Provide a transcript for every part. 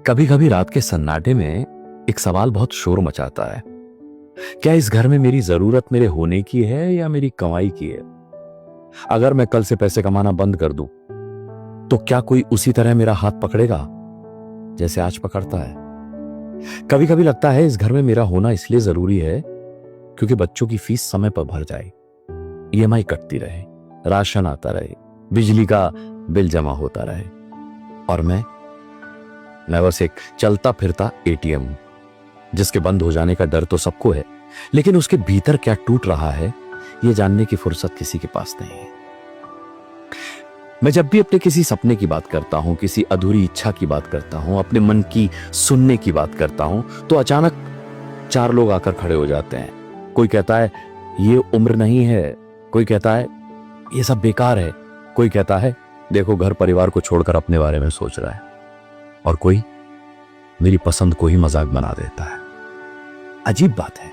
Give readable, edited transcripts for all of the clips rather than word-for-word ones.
कभी कभी रात के सन्नाटे में एक सवाल बहुत शोर मचाता है। क्या इस घर में मेरी जरूरत मेरे होने की है या मेरी कमाई की है? अगर मैं कल से पैसे कमाना बंद कर दूं, तो क्या कोई उसी तरह मेरा हाथ पकड़ेगा जैसे आज पकड़ता है? कभी कभी लगता है इस घर में मेरा होना इसलिए जरूरी है क्योंकि बच्चों की फीस समय पर भर जाए, ईएमआई कटती रहे, राशन आता रहे, बिजली का बिल जमा होता रहे, और मैं बस एक चलता फिरता एटीएम हूं जिसके बंद हो जाने का डर तो सबको है, लेकिन उसके भीतर क्या टूट रहा है यह जानने की फुर्सत किसी के पास नहीं है। मैं जब भी अपने किसी सपने की बात करता हूं, किसी अधूरी इच्छा की बात करता हूं, अपने मन की सुनने की बात करता हूं, तो अचानक चार लोग आकर खड़े हो जाते हैं। कोई कहता है ये उम्र नहीं है, कोई कहता है ये सब बेकार है, कोई कहता है देखो घर परिवार को छोड़कर अपने बारे में सोच रहा है, और कोई मेरी पसंद को ही मजाक बना देता है। अजीब बात है,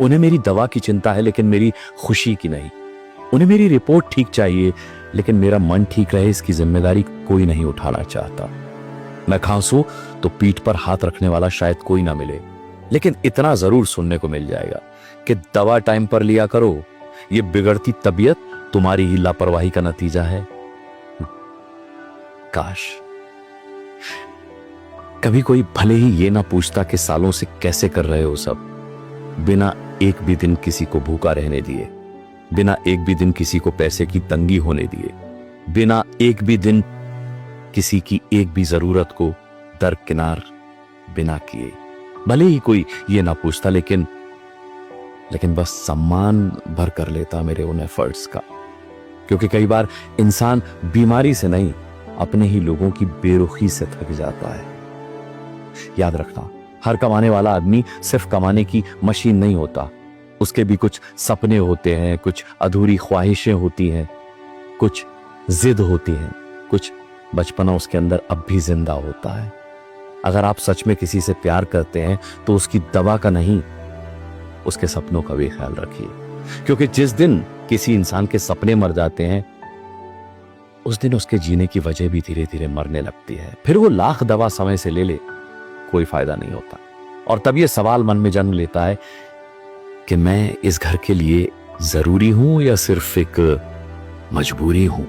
उन्हें मेरी दवा की चिंता है लेकिन मेरी खुशी की नहीं। उन्हें मेरी रिपोर्ट ठीक चाहिए लेकिन मेरा मन ठीक रहे इसकी जिम्मेदारी कोई नहीं उठाना चाहता। मैं खांसूं तो पीठ पर हाथ रखने वाला शायद कोई ना मिले, लेकिन इतना जरूर सुनने को मिल जाएगा कि दवा टाइम पर लिया करो, ये बिगड़ती तबीयत तुम्हारी ही लापरवाही का नतीजा है। काश कभी कोई भले ही ये ना पूछता कि सालों से कैसे कर रहे हो सब, बिना एक भी दिन किसी को भूखा रहने दिए, बिना एक भी दिन किसी को पैसे की तंगी होने दिए, बिना एक भी दिन किसी की एक भी जरूरत को दरकिनार बिना किए। भले ही कोई ये ना पूछता, लेकिन बस सम्मान भर कर लेता मेरे उन एफर्ट्स का। क्योंकि कई बार इंसान बीमारी से नहीं, अपने ही लोगों की बेरुखी से थक जाता है। याद रखना, हर कमाने वाला आदमी सिर्फ कमाने की मशीन नहीं होता। उसके भी कुछ सपने होते हैं, कुछ अधूरी ख्वाहिशें होती हैं, कुछ जिद होती हैं, कुछ बचपना उसके अंदर अब भी जिंदा होता है। अगर आप सच में किसी से प्यार करते हैं तो उसकी दवा का नहीं, उसके सपनों का भी ख्याल रखिए। क्योंकि जिस दिन किसी इंसान के सपने मर जाते हैं, उस दिन उसके जीने की वजह भी धीरे धीरे मरने लगती है। फिर वो लाख दवा समय से ले ले, कोई फायदा नहीं होता। और तब ये सवाल मन में जन्म लेता है कि मैं इस घर के लिए जरूरी हूं या सिर्फ एक मजबूरी हूं।